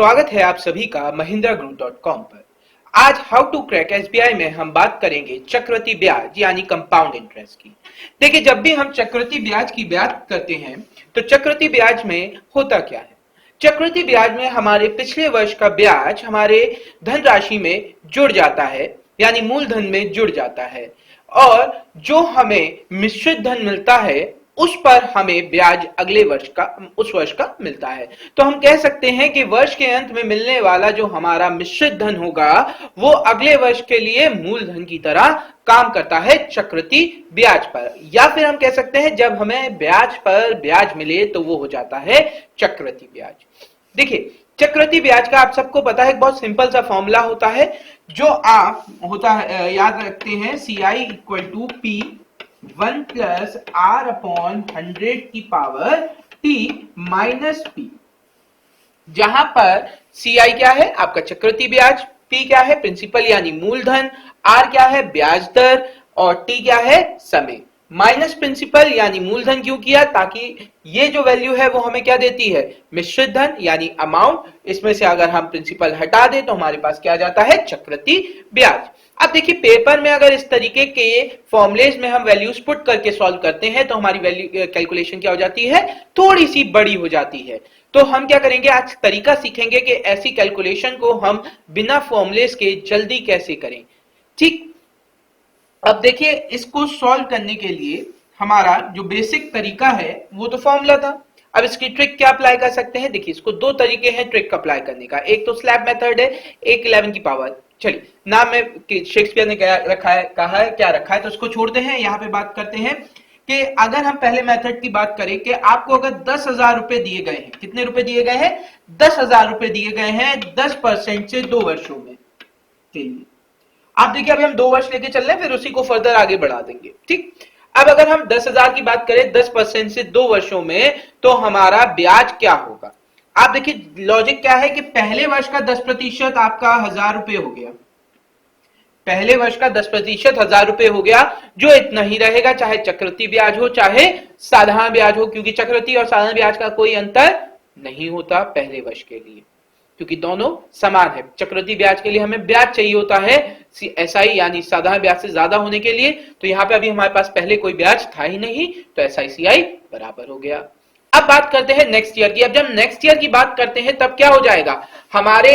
स्वागत है आप सभी का mahindragroup.com पर। आज हाउ टू क्रैक एसबीआई में हम बात करेंगे चक्रवृद्धि ब्याज यानी कंपाउंड इंटरेस्ट की। देखिए, जब भी हम चक्रवृद्धि ब्याज की बात करते हैं तो चक्रवृद्धि ब्याज में होता क्या है। चक्रवृद्धि ब्याज में हमारे पिछले वर्ष का ब्याज हमारे धनराशि में जुड़ जाता है, यानी मूलधन में जुड़ जाता है, और जो हमें मिश्रित धन मिलता है उस पर हमें ब्याज अगले वर्ष का उस वर्ष का मिलता है। तो हम कह सकते हैं कि वर्ष के अंत में मिलने वाला जो हमारा मिश्रित धन होगा वो अगले वर्ष के लिए मूलधन की तरह काम करता है चक्रवृद्धि ब्याज पर, या फिर हम कह सकते हैं जब हमें ब्याज पर ब्याज मिले तो वो हो जाता है चक्रवृद्धि ब्याज। देखिए, चक्रवृद्धि ब्याज का आप सबको पता है, बहुत सिंपल सा फॉर्मूला होता है जो आप याद रखते हैं, CI equal to P 1 plus R upon 100 की पावर T माइनस P, जहां पर CI क्या है आपका चक्रवृद्धि ब्याज, P क्या है प्रिंसिपल यानी मूलधन, R क्या है ब्याज दर और T क्या है समय। माइनस प्रिंसिपल यानी मूलधन क्यों किया, ताकि ये जो वैल्यू है वो हमें क्या देती है, मिश्रित धन यानी अमाउंट। इसमें से अगर हम प्रिंसिपल हटा दें तो हमारे पास क्या जाता है, चक्रवृद्धि ब्याज। अब देखिए, पेपर में अगर इस तरीके के फॉर्मुलेज में हम वैल्यूज पुट करके सॉल्व करते हैं तो हमारी वैल्यू कैलकुलेशन क्या हो जाती है, थोड़ी सी बड़ी हो जाती है। तो हम क्या करेंगे, आज तरीका सीखेंगे कि ऐसी कैलकुलेशन को हम बिना फॉर्मुलेज के जल्दी कैसे करें। ठीक, अब देखिए, इसको सॉल्व करने के लिए हमारा जो बेसिक तरीका है वो तो फॉर्मूला था। अब इसकी ट्रिक क्या अप्लाई कर सकते हैं, देखिए इसको दो तरीके हैं ट्रिक अप्लाई करने का, एक तो स्लैब मेथड है, एक 11 की पावर। चलिए, नाम में शेक्सपियर ने क्या रखा है तो उसको छोड़ते हैं, यहाँ पे बात करते हैं कि अगर हम पहले मेथड की बात करें कि आपको अगर 10,000 रुपए दिए गए हैं, कितने रुपए दिए गए हैं, 10,000 रुपए दिए गए हैं 10% से 2 वर्षों में के लिए। आप देखिए, अभी हम 2 वर्ष लेके चल रहे हैं, फिर उसी को फर्दर आगे बढ़ा देंगे। ठीक, अब अगर हम 10,000 की बात करें 10% से 2 वर्षों में तो हमारा ब्याज क्या होगा। आप देखिए, लॉजिक क्या है कि पहले वर्ष का 10% आपका 1,000 रुपए हो गया, पहले वर्ष का 10% 1,000 रुपए हो गया, जो इतना ही रहेगा, चाहे चक्रवृद्धि ब्याज हो चाहे साधारण ब्याज हो, क्योंकि चक्रवृद्धि और साधारण ब्याज का कोई अंतर नहीं होता पहले वर्ष के लिए, क्योंकि दोनों समान है। चक्रवृद्धि ब्याज के लिए हमें ब्याज चाहिए होता है SI यानी साधारण ब्याज से ज्यादा होने के लिए, तो यहां पे अभी हमारे पास पहले कोई ब्याज था ही नहीं, तो SI CI बराबर हो गया। अब बात करते हैं नेक्स्ट ईयर की। अब जब नेक्स्ट ईयर की बात करते हैं तब क्या हो जाएगा, हमारे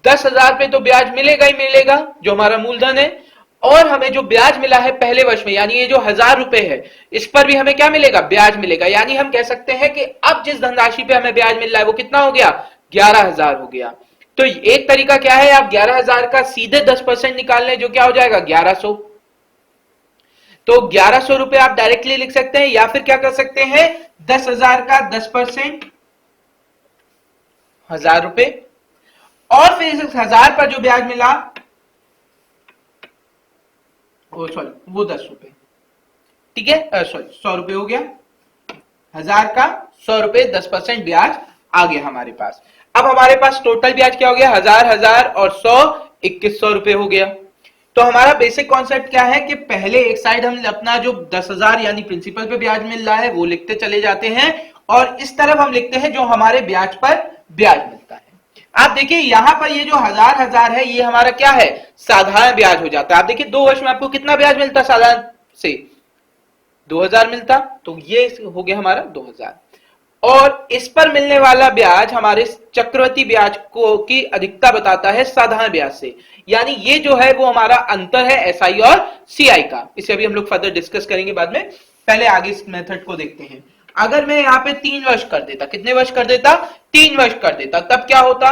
10,000 पे तो ब्याज मिलेगा ही मिलेगा जो हमारा मूलधन है, और हमें जो ब्याज मिला है पहले वर्ष में यानी ये जो 1,000 रुपए है इस पर भी हमें क्या मिलेगा, ब्याज मिलेगा। यानी हम कह सकते हैं कि अब जिस धनराशि पे हमें ब्याज मिल रहा है वो कितना हो गया, 11,000 हो गया। तो एक तरीका क्या है, आप 11,000 का सीधे 10% निकाल लें, जो क्या हो जाएगा 1100। तो 1100 रुपए आप डायरेक्टली लिख सकते हैं, या फिर क्या कर सकते हैं, 10,000 का 10% 1,000 रुपए, और फिर इस 1,000 पर जो ब्याज मिला वो 10 रुपए। ठीक है, सॉरी 100 रुपए हो गया, 1,000 का 100 रुपए 10% ब्याज आ गया हमारे पास। अब हमारे पास टोटल ब्याज क्या हो गया, 1,000 और 100 2100 रुपए हो गया। तो हमारा बेसिक कॉन्सेप्ट क्या है कि पहले एक साइड हम अपना जो 10,000 यानी प्रिंसिपल पे ब्याज मिल रहा है वो लिखते चले जाते हैं, और इस तरफ हम लिखते हैं जो हमारे ब्याज पर ब्याज मिलता है। आप देखिए, यहां पर ये जो 1,000 है ये हमारा क्या है, साधारण ब्याज हो जाता है। आप देखिए, 2 वर्ष में आपको कितना ब्याज मिलता, साधारण से 2,000 मिलता, तो ये हो गया हमारा 2,000, और इस पर मिलने वाला ब्याज हमारे चक्रवृद्धि ब्याज को की अधिकता बताता है साधारण ब्याज से। यानी ये जो है वो हमारा अंतर है SI और CI का। इसे अभी हम लोग फर्दर डिस्कस करेंगे बाद में, पहले आगे इस मेथड को देखते हैं। अगर मैं यहाँ पे 3 वर्ष कर देता, कितने वर्ष कर देता, 3 वर्ष कर देता, तब क्या होता,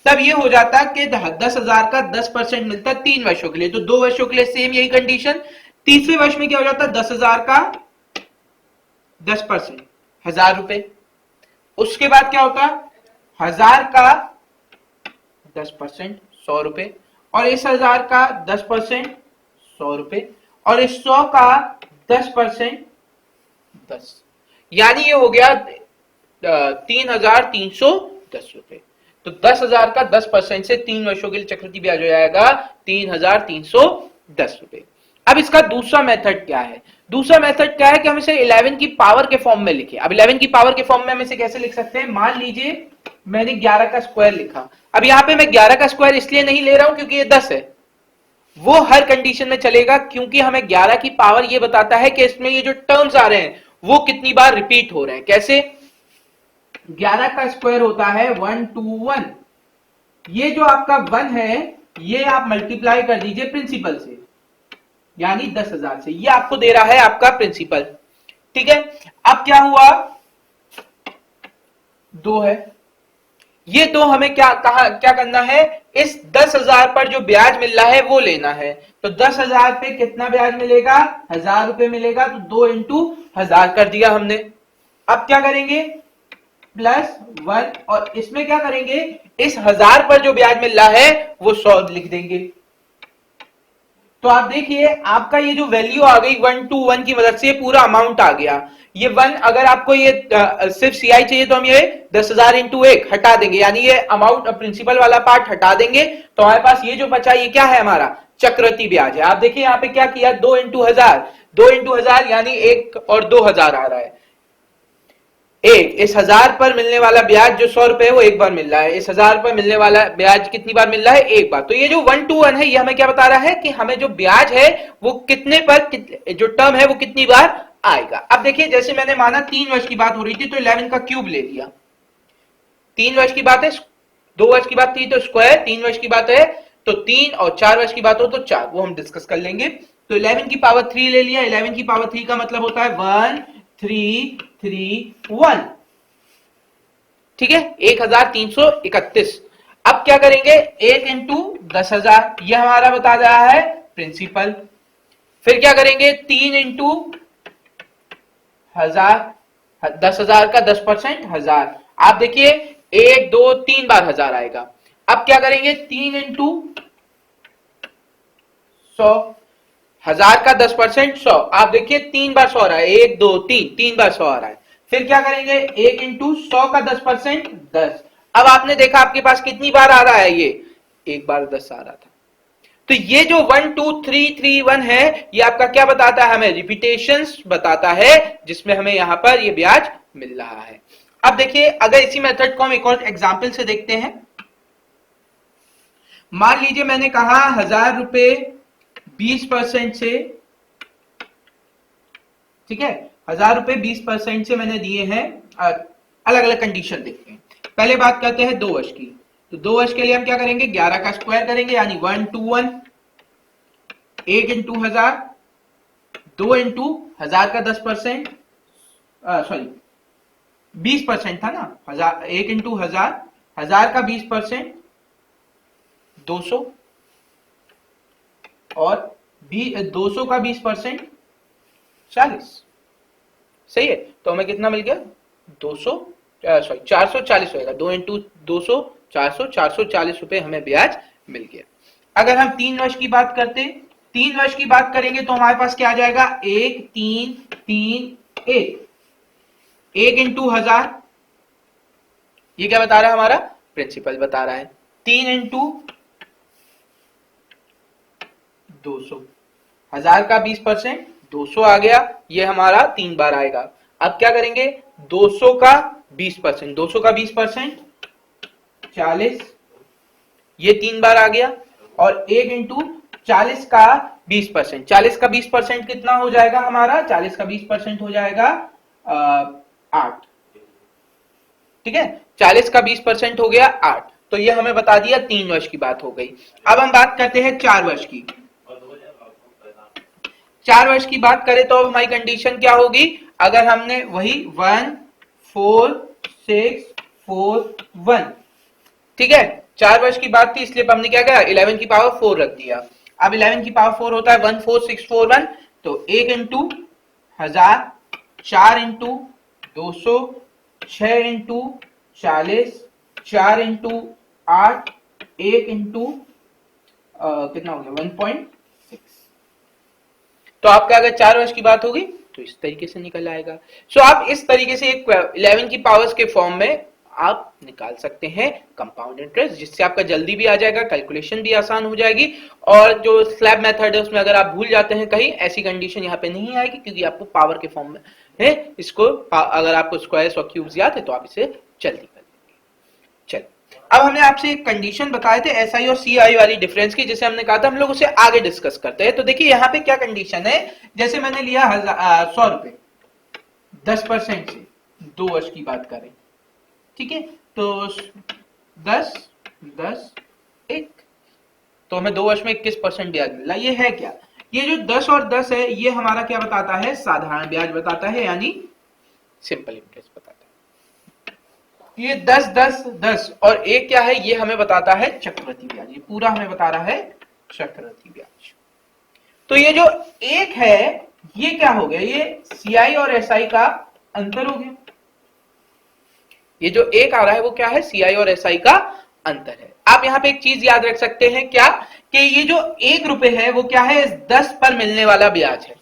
तब ये हो जाता कि 10,000 का 10% मिलता 3 वर्षों के लिए, तो 2 वर्षों के लिए सेम यही कंडीशन। तीसरे वर्ष में क्या हो जाता, 10,000 का 10% 1,000 रुपए, उसके बाद क्या होता, 1,000 का 10% 100 रुपए, और इस 1,000 का 10% 100 रुपए, और इस 100 का 10% 10, यानी ये हो गया 3,310 रुपए। तो 10,000 का 10% से 3 वर्षों के लिए चक्रवृद्धि ब्याज हो जाएगा 3,310 रुपए। अब इसका दूसरा मेथड क्या है, दूसरा मेथड क्या है कि हम इसे 11 की पावर के फॉर्म में लिखें। अब 11 की पावर के फॉर्म में हम इसे कैसे लिख सकते हैं, मान लीजिए मैंने 11 का स्क्वायर लिखा। अब यहां पे मैं 11 का स्क्वायर इसलिए नहीं ले रहा हूं क्योंकि ये 10 है, वो हर कंडीशन में चलेगा क्योंकि हमें 11 की पावर ये बताता है कि इसमें ये जो टर्म्स आ रहे हैं वो कितनी बार रिपीट हो रहे हैं। कैसे? 11 का स्क्वायर होता है 121, ये जो आपका 1 है ये आप मल्टीप्लाई कर दीजिए प्रिंसिपल से, यानी 10,000 से, ये आपको दे रहा है आपका प्रिंसिपल। ठीक है, अब क्या हुआ, 2 है, ये 2 हमें क्या करना है, इस 10,000 पर जो ब्याज मिल रहा है वो लेना है। तो 10,000 पे कितना ब्याज मिलेगा, 1,000 रुपए मिलेगा, तो 2 इंटू 1,000 कर दिया हमने। अब क्या करेंगे, +1, और इसमें क्या करेंगे, इस 1,000 पर जो ब्याज मिल रहा है वो 100 लिख देंगे। तो आप देखिए आपका ये जो वैल्यू आ गई 121 की मदद से पूरा अमाउंट आ गया। ये 1, अगर आपको ये सिर्फ सीआई चाहिए तो हम ये 10,000 इंटू 1 हटा देंगे, यानी ये अमाउंट प्रिंसिपल वाला पार्ट हटा देंगे, तो हमारे पास ये जो बचा ये क्या है, हमारा चक्रवृद्धि ब्याज है। आप देखिए यहाँ पे क्या किया, 2 इंटू 1,000 यानी 1 और 2,000 आ रहा है। एक इस 1,000 पर मिलने वाला ब्याज जो 100 रुपए है वो एक बार मिल रहा है, इस 1,000 पर मिलने वाला ब्याज कितनी बार मिल रहा है, एक बार। तो ये जो 121 है ये हमें क्या बता रहा है कि हमें जो ब्याज है वो कितने पर, जो टर्म है वो कितनी बार आएगा। अब देखिए जैसे मैंने माना 3 वर्ष की बात हो रही थी तो 11 का क्यूब ले लिया, 3 वर्ष की बात है, 2 वर्ष की बात थी तो स्क्वायर, 3 वर्ष की बात है तो 3, और 4 वर्ष की बात हो तो 4, वो हम डिस्कस कर लेंगे। तो 11 की पावर 3 ले लिया, 11 की पावर 3 का मतलब होता है 1331, ठीक है, 1331। अब क्या करेंगे, 1 इंटू 10,000, यह हमारा बता रहा है प्रिंसिपल। फिर क्या करेंगे, 3 इंटू 1,000, 10,000 का 10%, 1,000। आप देखिए 1 2 3 बार 1,000 आएगा। अब क्या करेंगे, 3 इंटू 100, 1,000 का 10%, 100। आप देखिए 3 बार 100 आ रहा है, 1 2 3, 3 बार 100 आ रहा है। फिर क्या करेंगे, 1 इंटू 100 का 10%, 10। अब आपने देखा आपके पास कितनी बार आ रहा है, ये एक बार 10 आ रहा था। तो ये जो 1 2 3 3 1 है ये आपका क्या बताता है, हमें रिपीटेशंस बताता है, जिसमें हमें यहां पर ये ब्याज मिल रहा है। अब देखिए अगर इसी मेथड को हम एक और एग्जाम्पल से देखते हैं, मान लीजिए मैंने कहा 1,000 रुपए 20% से, ठीक है, 1,000 रुपए 20% से मैंने दिए हैं। अलग अलग कंडीशन देखते हैं। पहले बात करते हैं 2 वर्ष की। तो 2 वर्ष के लिए हम क्या करेंगे, 11 का स्क्वायर करेंगे, यानी 121, 1 इंटू 1,000, 2 इंटू 1,000 का 10%, सॉरी 20% था ना, 1 इंटू 1,000, 1,000 का 20%, 200, और 200 का 20%, 40। सही है, तो हमें कितना मिल गया, 200, सॉरी 440 होगा, 2 इंटू 200, 400, 440 रुपए हमें ब्याज मिल गया। अगर हम 3 वर्ष की बात करते, 3 वर्ष की बात करेंगे तो हमारे पास क्या आ जाएगा, 1 3 3 1, 1 इंटू 1,000, ये क्या बता रहा है, हमारा प्रिंसिपल बता रहा है, 3 इंटू 200, 1,000 का 20%, 200 आ गया, ये हमारा 3 बार आएगा। अब क्या करेंगे, 200 का 20%, 200 का 20%, 40, ये 3 बार आ गया, और 1 इंटू 40 का 20%, 40 का 20% कितना हो जाएगा हमारा, 40 का 20% हो जाएगा 8, ठीक है, 40 का 20% हो गया 8। तो ये हमें बता दिया 3 वर्ष की बात हो गई। अब हम बात करते हैं 4 वर्ष की। 4 वर्ष की बात करें तो हमारी कंडीशन क्या होगी, अगर हमने वही 1 4 6 4 1, ठीक है, 4 वर्ष की बात थी इसलिए हमने क्या किया, 11 की पावर 4 रख दिया। अब 11 की पावर 4 होता है 1 4 6 4 1, तो 1 into 1,000, 4 into 200, 6 into 40, 4 into 8, 1 into कितना हो गया 1.6। तो आपका अगर 4 वर्ष की बात होगी तो इस तरीके से निकल आएगा। सो आप इस तरीके से एक 11 की पावर्स के फॉर्म में आप निकाल सकते हैं कंपाउंड इंटरेस्ट, जिससे आपका जल्दी भी आ जाएगा, कैलकुलेशन भी आसान हो जाएगी। और जो स्लैब मेथड है उसमें अगर आप भूल जाते हैं कहीं, ऐसी कंडीशन यहाँ पे नहीं आएगी क्योंकि आपको पावर के फॉर्म में है। इसको अगर आपको स्क्वायर्स और क्यूब्स याद है तो आप इसे जल्दी कर लेंगे। चलिए अब हमने आपसे एक कंडीशन बताए थे एसआई और सीआई वाली डिफरेंस की, जिसे हमने कहा था हम लोग उसे आगे डिस्कस करते हैं। तो देखिए यहाँ पे क्या कंडीशन है, जैसे मैंने लिया 100 रुपए 10% से 2 वर्ष की बात करें, ठीक है, तो 10 10 1, तो हमें 2 वर्ष में 21% ब्याज मिला। ये है क्या, ये जो 10 और 10 है ये हमारा क्या बताता है, साधारण ब्याज बताता है, यानी सिंपल इंटरेस्ट बताता है। ये 10 10 10 और 1 क्या है, ये हमें बताता है चक्रवृद्धि ब्याज, ये पूरा हमें बता रहा है चक्रवृद्धि ब्याज। तो ये जो 1 है ये क्या हो गया, ये सीआई और एसआई का अंतर हो गया। ये जो 1 आ रहा है वो क्या है, सीआई और एसआई का अंतर है। आप यहां पे एक चीज याद रख सकते हैं क्या, कि ये जो 1 रुपए है वो क्या है, 10 पर मिलने वाला ब्याज है।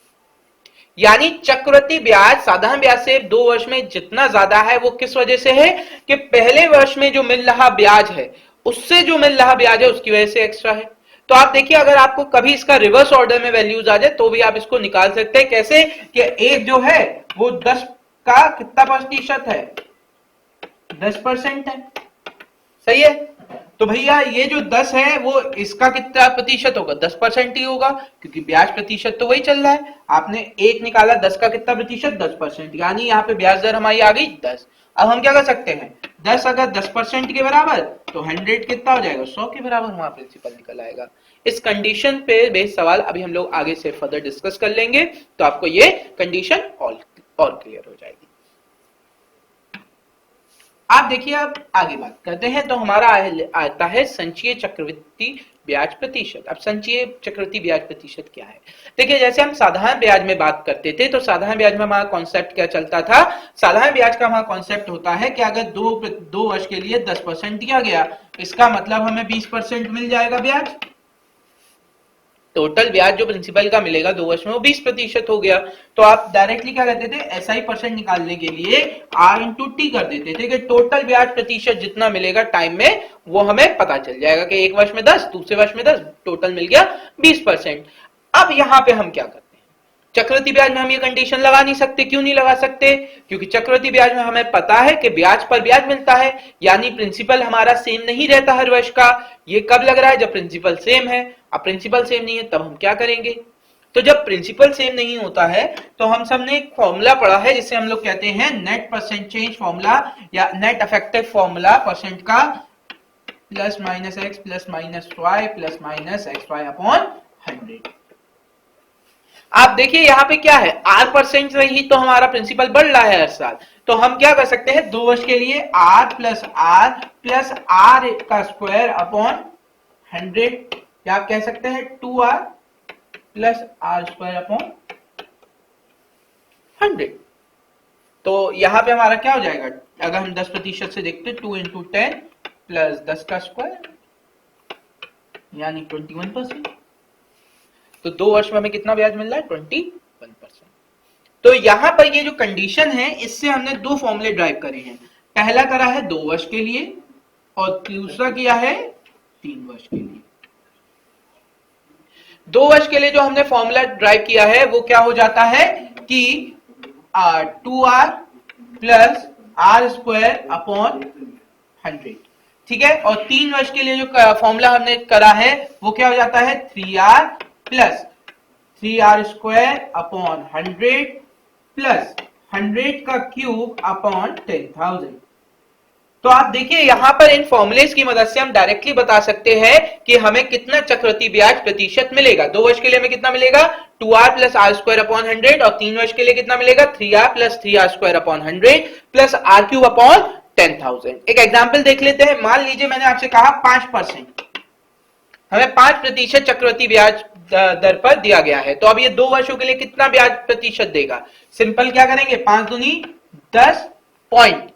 यानी चक्रवृद्धि ब्याज साधारण ब्याज से 2 वर्ष में जितना ज्यादा है वो किस वजह से है, कि पहले वर्ष में जो मिल रहा ब्याज है उससे जो मिल रहा ब्याज है उसकी वजह से एक्स्ट्रा है। तो आप देखिए अगर आपको कभी इसका रिवर्स ऑर्डर में वैल्यूज आ जाए तो भी आप इसको निकाल सकते हैं। कैसे, कि 1 जो है वो 10 का कितना प्रतिशत है, 10% है, सही है। तो भैया ये जो 10 है वो इसका कितना प्रतिशत होगा, 10% ही होगा, क्योंकि ब्याज प्रतिशत तो वही चल रहा है। आपने 1 निकाला, 10 का कितना प्रतिशत, 10%, यानी यहाँ पे ब्याज दर हमारी आ गई 10। अब हम क्या कर सकते हैं, 10 अगर 10% के बराबर तो 100 कितना हो जाएगा, 100 के बराबर हमारा प्रिंसिपल निकल आएगा। इस कंडीशन पे बेस्ड सवाल अभी हम लोग आगे से फर्दर डिस्कस कर लेंगे, तो आपको ये कंडीशन और क्लियर हो जाएगी। आप देखिए अब आगे बात करते हैं, तो हमारा आता है संचयी चक्रवृद्धि ब्याज प्रतिशत। अब संचयी चक्रवृद्धि ब्याज प्रतिशत क्या है, देखिए जैसे हम साधारण ब्याज में बात करते थे तो साधारण ब्याज में हमारा कॉन्सेप्ट क्या चलता था, साधारण ब्याज का हमारा कॉन्सेप्ट होता है कि अगर दो वर्ष के लिए 10% दिया गया, इसका मतलब हमें 20% मिल जाएगा ब्याज। टोटल ब्याज जो प्रिंसिपल का मिलेगा 2 वर्ष में वो 20% हो गया। तो आप डायरेक्टली क्या करते थे, एसआई परसेंट निकालने के लिए आर इंटू टी कर देते थे कि टोटल ब्याज प्रतिशत जितना मिलेगा टाइम में वो हमें पता चल जाएगा कि एक वर्ष में 10, दूसरे वर्ष में 10, टोटल मिल गया 20%। अब यहां पे हम क्या करते हैं, चक्रवृद्धि ब्याज में हम ये कंडीशन लगा नहीं सकते। क्यों नहीं लगा सकते, क्योंकि चक्रवृद्धि ब्याज में हमें पता है कि ब्याज पर ब्याज मिलता है, यानी प्रिंसिपल हमारा सेम नहीं रहता हर वर्ष का। ये कब लग रहा है, जब प्रिंसिपल सेम है। अब प्रिंसिपल सेम नहीं है तब हम क्या करेंगे, तो जब प्रिंसिपल सेम नहीं होता है तो हम सब ने एक फॉर्मूला पढ़ा है जिसे हम लोग कहते हैं नेट परसेंट चेंज फॉर्मूला या नेट इफेक्टिव फॉर्मूला परसेंट का, plus minus x plus minus y plus minus x y upon 100। आप देखिए यहाँ पे क्या है, आर परसेंट से ही तो हमारा प्रिंसिपल बढ़ रहा है हर साल। तो हम क्या कर सकते हैं, 2 वर्ष के लिए आर प्लस आर का स्क्वायर अपॉन 100, या आप कह सकते हैं 2r plus are square upon 100। तो यहां पे हमारा क्या हो जाएगा, अगर हम 10% से देखते हैं 2 इंटू 10 प्लस 10 का स्क्वायर यानी 21%। तो 2 वर्ष में हमें कितना ब्याज मिल रहा है, 21%। तो यहां पर ये जो कंडीशन है इससे हमने 2 फॉर्मूले ड्राइव करे हैं। पहला करा है 2 वर्ष के लिए और दूसरा किया है 3 वर्ष के लिए। 2 वर्ष के लिए जो हमने फॉर्मूला ड्राइव किया है वो क्या हो जाता है कि 2r plus are square upon 100, ठीक है। और 3 वर्ष के लिए जो फॉर्मूला हमने करा है वो क्या हो जाता है 3r plus 3r square upon 100 plus 100 का क्यूब अपॉन 10,000। तो आप देखिए यहां पर इन फॉर्मुलेस की मदद से हम डायरेक्टली बता सकते हैं कि हमें कितना चक्रवृद्धि ब्याज प्रतिशत मिलेगा। 2 वर्ष के लिए हमें कितना मिलेगा, 2r plus are square upon 100, और 3 वर्ष के लिए कितना मिलेगा, 3r plus 3r square upon 100 plus r cube upon 10,000। एक एग्जाम्पल देख लेते हैं। मान लीजिए मैंने आपसे कहा 5%, हमें 5% चक्रवृद्धि ब्याज दर पर दिया गया है। तो अब ये 2 वर्षों के लिए कितना ब्याज प्रतिशत देगा, सिंपल क्या करेंगे, 5 दूनी 10 पॉइंट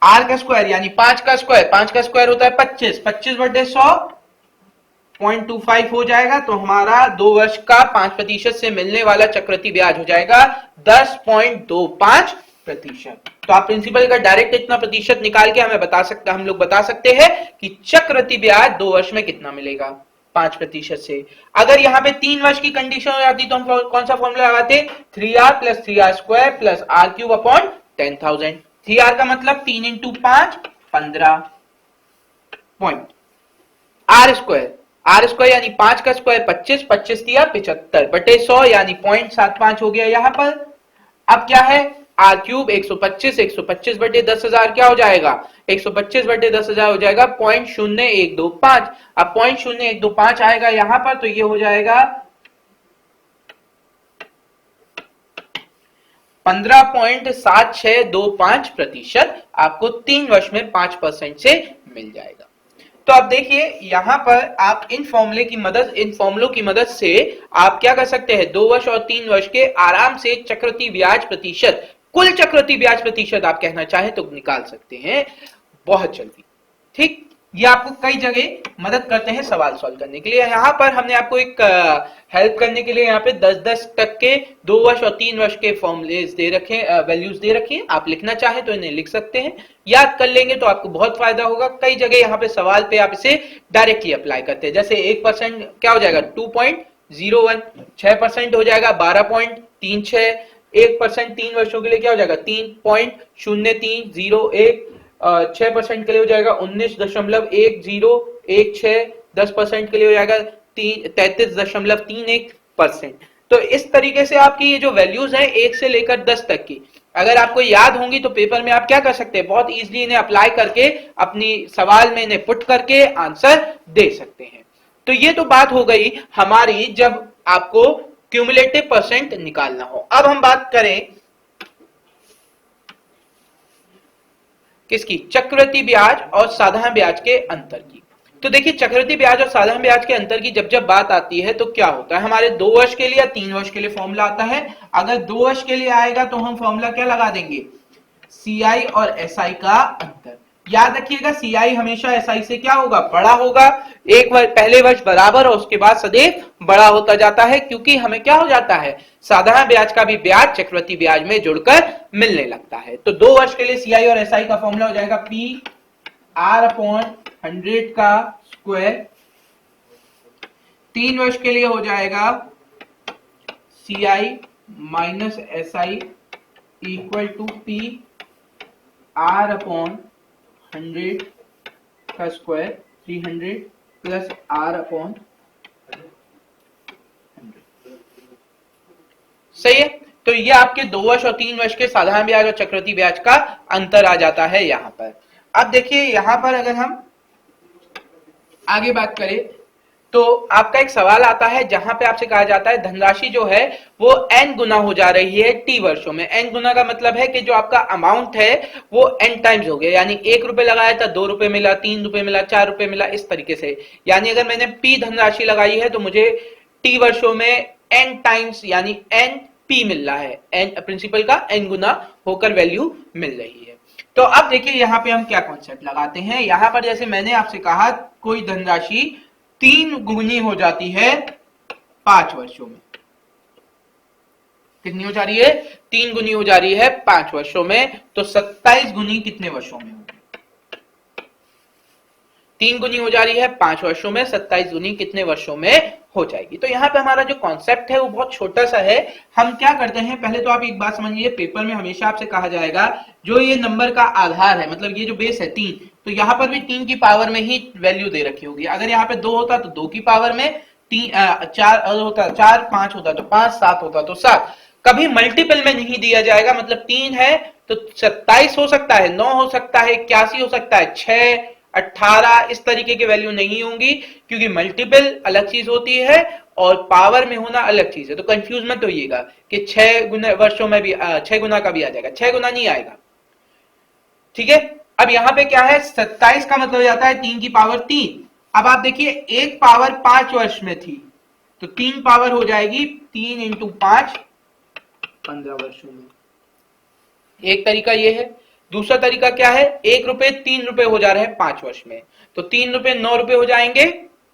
आर का स्क्वायर यानी 5 का स्क्वायर होता है 25, 25 बटे 100 0.25 हो जाएगा। तो हमारा 2 वर्ष का 5% से मिलने वाला चक्रवृद्धि ब्याज हो जाएगा 10.25%। तो आप प्रिंसिपल का डायरेक्ट इतना प्रतिशत निकाल के हम लोग बता सकते हैं कि चक्रवृद्धि ब्याज 2 वर्ष में कितना मिलेगा 5% से। अगर यहाँ पे 3 वर्ष की कंडीशन हो जाती तो हम कौन सा फॉर्मूला लगाते, 3r plus 3r square plus r cube upon 10,000। 3r का मतलब 3 इंटू 5 15, पॉइंट आर स्क्वायर यानी 5 का स्क्वायर 25, 25 दिया 75 बटे 100 यानी 0.75 हो गया यहां पर। अब क्या है आर क्यूब 125, 125 बटे 10,000 क्या हो जाएगा 125 बटे 10,000 हो जाएगा 0.0125। अब 0.0125 आएगा यहां पर तो ये हो जाएगा 15.7625% आपको 3 वर्ष में 5% से मिल जाएगा। तो अब देखिए यहां पर आप इन फॉर्मूलों की मदद से आप क्या कर सकते हैं 2 वर्ष और 3 वर्ष के आराम से चक्रवृद्धि ब्याज प्रतिशत, कुल चक्रवृद्धि ब्याज प्रतिशत आप कहना चाहें तो निकाल सकते हैं बहुत जल्दी। ठीक, ये आपको कई जगह मदद करते हैं सवाल सॉल्व करने के लिए। यहां पर हमने आपको एक हेल्प करने के लिए यहाँ पे 10-10 तक के 2 वर्ष और 3 वर्ष के फॉर्मूलेज दे रखे, वैल्यूज दे रखी हैं। आप लिखना चाहें तो इन्हें लिख सकते हैं, याद कर लेंगे तो आपको बहुत फायदा होगा। कई जगह यहाँ पे सवाल पे आप इसे डायरेक्टली अप्लाई करते हैं। जैसे 1% क्या हो जाएगा 2.01, 6% हो जाएगा 12.36, 1% 3 वर्षों के लिए क्या हो जाएगा 3.0301, 6% के लिए हो जाएगा 19.1016, 10% के लिए हो जाएगा 33.31%। तो इस तरीके से आपकी ये जो वैल्यूज है 1 से लेकर 10 तक की अगर आपको याद होंगी तो पेपर में आप क्या कर सकते हैं बहुत इजीली इन्हें अप्लाई करके अपनी सवाल में इन्हें पुट करके आंसर दे सकते हैं। तो ये तो बात हो गई हमारी जब आपको क्यूमुलेटिव परसेंट निकालना हो। अब हम बात करें किसकी, चक्रवृद्धि ब्याज और साधारण ब्याज के अंतर की। तो देखिए चक्रवृद्धि ब्याज और साधारण ब्याज के अंतर की जब बात आती है तो क्या होता है, हमारे 2 वर्ष के लिए या 3 वर्ष के लिए फॉर्मूला आता है। अगर 2 वर्ष के लिए आएगा तो हम फॉर्मूला क्या लगा देंगे, सीआई और एसआई का अंतर। याद रखिएगा सीआई हमेशा एसआई से क्या होगा, बड़ा होगा। एक वर्ष पहले वर्ष बराबर और उसके बाद सदैव बड़ा होता जाता है, क्योंकि हमें क्या हो जाता है साधारण ब्याज का भी ब्याज चक्रवृद्धि ब्याज में जुड़कर मिलने लगता है। तो 2 वर्ष के लिए सीआई और एसआई का फॉर्मूला हो जाएगा पी आर अपॉन 100 का स्क्वायर। 3 वर्ष के लिए हो जाएगा CI minus SI equal to P R upon 100 का स्क्वायर 300 प्लस आर अपॉन 100। सही है। तो ये आपके 2 वर्ष और 3 वर्ष के साधारण ब्याज और चक्रवृद्धि ब्याज का अंतर आ जाता है यहां पर। अब देखिए यहां पर अगर हम आगे बात करें तो आपका एक सवाल आता है जहां पे आपसे कहा जाता है धनराशि जो है वो n गुना हो जा रही है t वर्षों में। n गुना का मतलब है कि जो आपका अमाउंट है वो n टाइम्स हो गया, यानी 1 रुपए लगाया था 2 रुपए मिला, 3 रुपए मिला, 4 रुपए मिला, इस तरीके से। यानी अगर मैंने p धनराशि लगाई है तो मुझे t वर्षों में n टाइम्स यानी n p मिल रहा है, n प्रिंसिपल का n गुना होकर वैल्यू मिल रही है। तो अब देखिए यहां पे हम क्या कॉन्सेप्ट लगाते हैं। यहां पर जैसे मैंने आपसे कहा कोई धनराशि 3 गुनी हो जाती है 5 वर्षों में। कितनी हो जा रही है, 3 गुनी हो जा रही है 5 वर्षों में। तो 27 गुनी कितने वर्षों में होगी, 3 गुनी हो जा रही है 5 वर्षों में, 27 गुनी कितने वर्षों में हो जाएगी। तो यहाँ पे हमारा जो कॉन्सेप्ट है वो बहुत छोटा सा है। हम क्या करते हैं, पहले तो आप एक बात समझिए, पेपर में हमेशा आपसे कहा जाएगा जो ये नंबर का आधार है, मतलब ये जो बेस है 3, तो यहाँ पर भी 3 की पावर में ही वैल्यू दे रखी होगी। अगर यहाँ पे 2 होता तो 2 की पावर में, 4 होता 4, 5 होता तो 5, 7 होता तो 7। कभी मल्टीपल में नहीं दिया जाएगा, मतलब 3 है तो 27 हो सकता है, 9 हो सकता है, 81 हो सकता है, 6, 18 इस तरीके की वैल्यू नहीं होंगी, क्योंकि मल्टीपल अलग चीज होती है और पावर में होना अलग चीज है। तो कंफ्यूज मत होइएगा कि 6 गुना वर्षों में भी 6 गुना का भी आ जाएगा, 6 गुना नहीं आएगा। ठीक है। अब यहां पे क्या है 27 का मतलब जाता है 3 की पावर 3। अब आप देखिए एक पावर 5 वर्ष में थी तो 3 पावर हो जाएगी 3 इंटू 5 15 वर्षों में। एक तरीका ये है। दूसरा तरीका क्या है, 1 रुपए 3 रुपए हो जा रहे हैं 5 वर्ष में, तो 3 रुपए 9 रुपए हो जाएंगे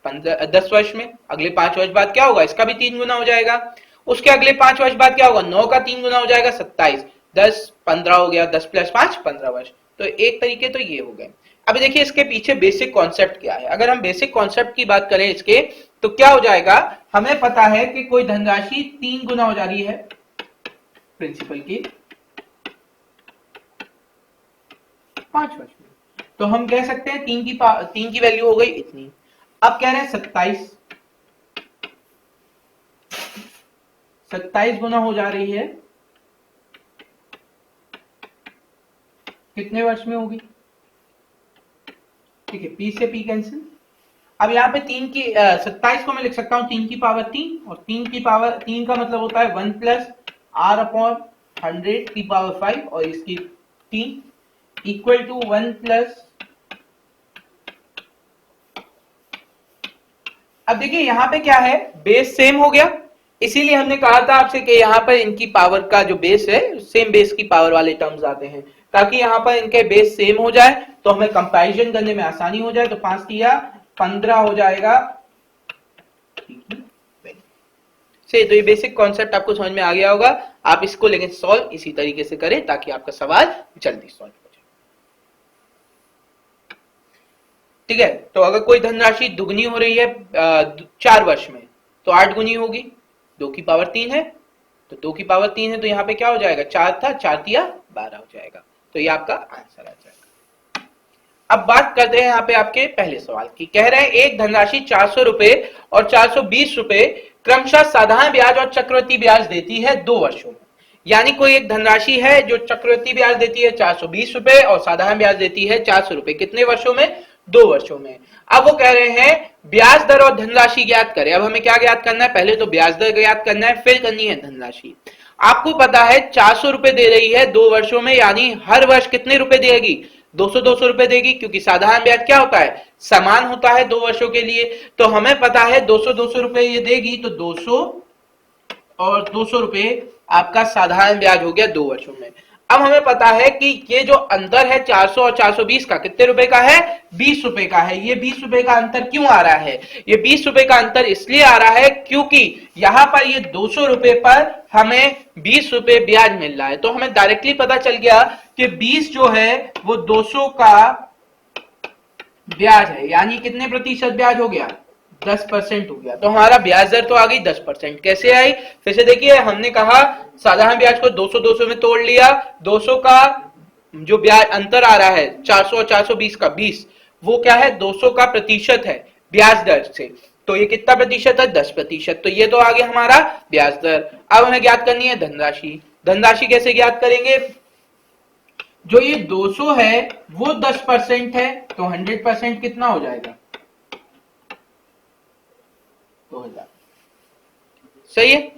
10 वर्ष में। अगले 5 वर्ष बाद क्या होगा, इसका भी 3 गुना हो जाएगा। उसके अगले 5 वर्ष बाद क्या होगा, 9 का 3 गुना हो जाएगा 27, 10 15 हो गया, 10 प्लस 5 15 वर्ष। तो एक तरीके तो ये हो गए। अब देखिए इसके पीछे बेसिक कॉन्सेप्ट क्या है। अगर हम बेसिक कॉन्सेप्ट की बात करें इसके, तो क्या हो जाएगा, हमें पता है कि कोई धनराशि 3 गुना हो जा रही है प्रिंसिपल की 5 वर्ष में। तो हम कह सकते हैं तीन की वैल्यू हो गई इतनी। अब कह रहे हैं 27 गुना हो जा रही है, कितने वर्ष में होगी? ठीक है, पी से पी कैंसिल। अब यहाँ पे 27 को मैं लिख सकता हूं 3 की पावर 3, और 3 का मतलब होता है 1 प्लस आर अपॉन 100 की पावर 5, और इसकी 3 इक्वल टू 1 प्लस। अब देखिए यहाँ पे क्या है, बेस सेम हो गया, इसीलिए हमने कहा था आपसे कि यहाँ पर इनकी पावर का जो बेस है सेम बेस की पावर वाले टर्म्स आते हैं, ताकि यहाँ पर इनके बेस सेम हो जाए तो हमें कंपैरिजन करने में आसानी हो जाए। तो 5 किया 15 हो जाएगा। से तो ये बेसिक कॉन्सेप्ट आपको समझ में आ गया होगा। आप इसको लेकिन सॉल्व इसी तरीके से करें ताकि आपका सवाल जल्दी सॉल्व हो जाए। ठीक है, तो अगर कोई धनराशि दुगनी हो रही है 4 वर्ष में, तो 8 गुनी होगी। 2 की पावर 3 है, तो 2 की पावर 3 है, तो यहाँ पे क्या हो जाएगा, 4 था, 4 तिया 12 हो जाएगा। तो ये आपका आंसर आ जाएगा। अब बात करते हैं यहाँ पे आपके पहले सवाल की। कह रहे हैं एक धनराशि 400 रुपए और 420 रुपए क्रमशः साधारण ब्याज और चक्रवृद्धि ब्याज देती है 2 वर्षों में। यानी कोई एक धनराशि है जो चक्रवृद्धि ब्याज देती है 420 रुपए और साधारण ब्याज देती है 400 रुपए। कितने वर्षों में? 2 वर्षों में। अब वो कह रहे हैं ब्याज दर और धनराशि ज्ञात करें। अब हमें क्या ज्ञात करना है? पहले तो ब्याज दर ज्ञात करना है, फिर करनी है धनराशि। आपको पता है 400 रुपए दे रही है 2 वर्षों में, यानी हर वर्ष कितने रुपए देगी? 200 रुपए देगी, क्योंकि साधारण ब्याज क्या होता है, समान होता है 2 वर्षों के लिए। तो हमें पता है 200 रुपए ये देगी, तो 200 और 200 रुपए आपका साधारण ब्याज हो गया 2 वर्षों में। अब हमें पता है कि ये जो अंतर है 400 और 420 का, कितने रुपए का है? 20 रुपए का है। ये 20 रुपए का अंतर क्यों आ रहा है? ये 20 रुपए का अंतर इसलिए आ रहा है क्योंकि यहां पर ये 200 रुपए पर हमें 20 रुपए ब्याज मिल रहा है। तो हमें डायरेक्टली पता चल गया कि 20 जो है वो 200 का ब्याज है, यानी कितने प्रतिशत ब्याज हो गया? 10% हो गया। तो हमारा ब्याज दर तो आ गई 10%। कैसे आई? फिर से देखिए, हमने कहा साधारण ब्याज को 200 में तोड़ लिया। 200 का जो ब्याज अंतर आ रहा है 400 और 420 का 20, वो क्या है? 200 का प्रतिशत है ब्याज दर से। तो ये कितना प्रतिशत है? 10%। तो ये तो आ गया हमारा ब्याज दर। अब हमें ज्ञात करनी है धनराशि। धनराशि कैसे ज्ञात करेंगे? जो ये 200 है वो 10% है, तो 100% कितना हो जाएगा? 2000। सही है?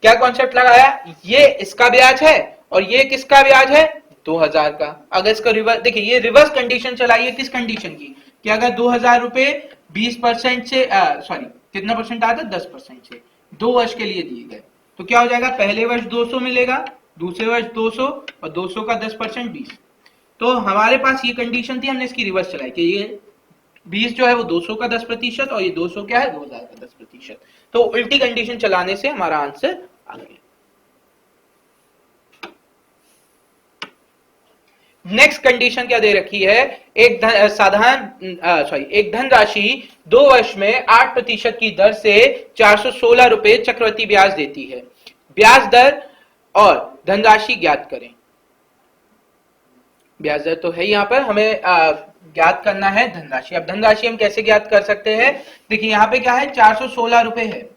क्या कॉन्सेप्ट लगाया? ये इसका ब्याज है और ये किसका ब्याज है? 2000 का। अगर इसका रिवर्स देखिए, ये रिवर्स कंडीशन चलाइए। किस कंडीशन की? कि अगर 2000 रुपए 20% से सॉरी कितना परसेंट आता है? 10% से 2 वर्ष के लिए दिए गए, तो क्या हो जाएगा? पहले वर्ष 200 मिलेगा, दूसरे वर्ष 200, और 200 का 10% 20। तो हमारे पास ये कंडीशन थी, हमने इसकी रिवर्स चलाई कि ये 20 जो है वो 200 का 10% और ये 200 क्या है? 2000 का 10%। तो उल्टी कंडीशन चलाने से हमारा आंसर आ गया। नेक्स्ट कंडीशन क्या दे रखी है? एक धनराशि 2 वर्ष में 8% की दर से 416 रुपए चक्रवृद्धि ब्याज देती है। ब्याज दर और धनराशि ज्ञात करें। ब्याज दर तो है यहाँ पर, हमें ज्ञात करना है धनराशि। अब धनराशि हम कैसे ज्ञात कर सकते हैं? देखिए यहाँ पे क्या है? 416 रुपए है।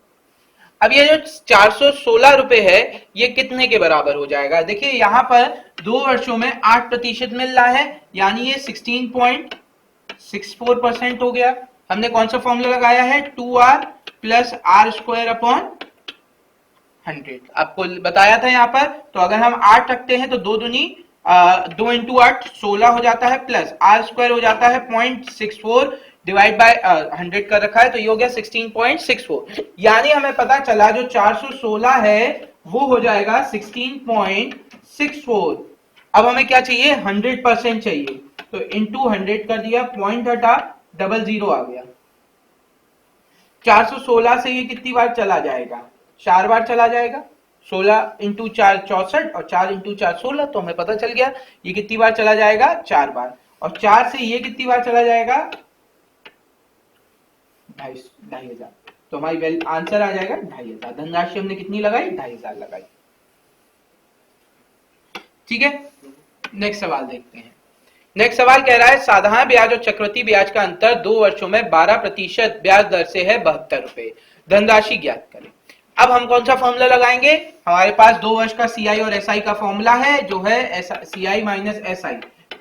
अब ये जो 416 रुपए है ये कितने के बराबर हो जाएगा? देखिए यहाँ पर 2 वर्षों में 8% मिल रहा है, यानी ये 16.64% हो गया। हमने कौन सा फॉर्मूला लगाया है? 2r plus are square upon 100। आपको बताया था यहाँ पर। तो अगर हम 8 रखते हैं तो 2 दूनी 2 इंटू 8 16 हो जाता है, प्लस आर स्क्वायर हो जाता है 0.64 डिवाइड बाय 100 कर रखा है, तो ये हो गया 16.64। यानी हमें पता चला जो 416 है वो हो जाएगा 16.64। अब हमें क्या चाहिए? 100% चाहिए, तो इंटू 100 कर दिया, पॉइंट हटा, 00 आ गया। 416 से ये कितनी बार चला जाएगा? 4 बार चला जाएगा। 16 इंटू 4 64 और 4 इंटू 4 16। तो हमें पता चल गया ये कितनी बार चला जाएगा? 4 बार। और 4 से ये कितनी बार चला जाएगा? 2500। तो हमारी आंसर आ जाएगा 2500। धनराशि हमने कितनी लगाई? 2500 लगाई। ठीक है, नेक्स्ट सवाल देखते हैं। नेक्स्ट सवाल कह रहा है साधारण ब्याज और चक्रवृद्धि ब्याज का अंतर 2 वर्षों में 12% ब्याज दर से है 72 रुपए, धनराशि ज्ञात करें। अब हम कौन सा फॉर्मूला लगाएंगे? हमारे पास 2 वर्ष का सीआई और एसआई का फॉर्मूला है जो है CI minus SI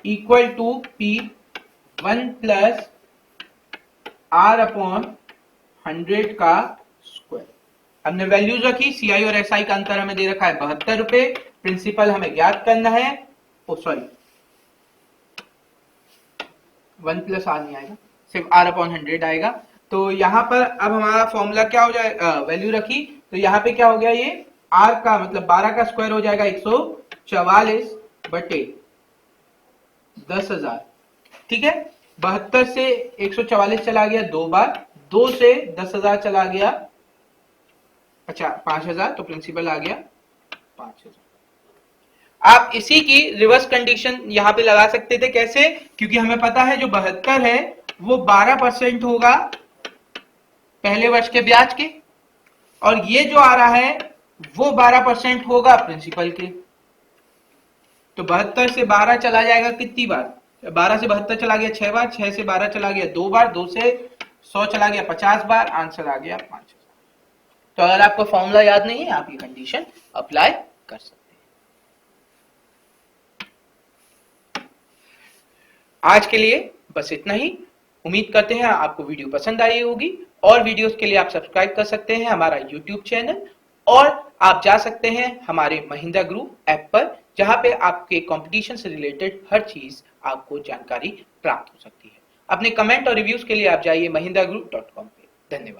equal to P 1 plus R upon 100 का स्क्वायर। हमने वैल्यूज रखी, सीआई और एसआई का अंतर हमें दे रखा है 72 रुपए, प्रिंसिपल हमें ज्ञात करना है, सॉरी 1 प्लस आर नहीं आएगा, सिर्फ आर अपॉन 100 आएगा। तो यहाँ पर अब हमारा फॉर्मूला क्या हो जाएगा, वैल्यू रखी तो यहाँ पे क्या हो गया, ये आर का मतलब 12 का स्क्वायर हो जाएगा 144 बटे 10,000, ठीक है। 72 से 144 चला गया 2 बार, 2 से 10,000 चला गया 5,000, तो प्रिंसिपल आ गया 5,000। आप इसी की रिवर्स कंडीशन यहां पे लगा सकते थे, कैसे? क्योंकि हमें पता है जो 72 है वो 12% होगा पहले वर्ष के ब्याज के, और ये जो आ रहा है वो 12% होगा प्रिंसिपल के। तो 72 से 12 चला जाएगा कितनी बार? 12 से 72 चला गया 6 बार, 6 से 12 चला गया 2 बार, 2 से 100 चला गया 50 बार, आंसर आ गया 5,000। तो अगर आपको फॉर्मूला याद नहीं है आप ये कंडीशन अप्लाई कर सकते हैं। आज के लिए बस इतना ही। उम्मीद करते हैं आपको वीडियो पसंद आई होगी, और वीडियोस के लिए आप सब्सक्राइब कर सकते हैं हमारा यूट्यूब चैनल, और आप जा सकते हैं हमारे महिंद्रा ग्रुप ऐप पर, जहां पे आपके कंपटीशन से रिलेटेड हर चीज आपको जानकारी प्राप्त हो सकती है। अपने कमेंट और रिव्यूज के लिए आप जाइए mahindragroup.com पे। धन्यवाद।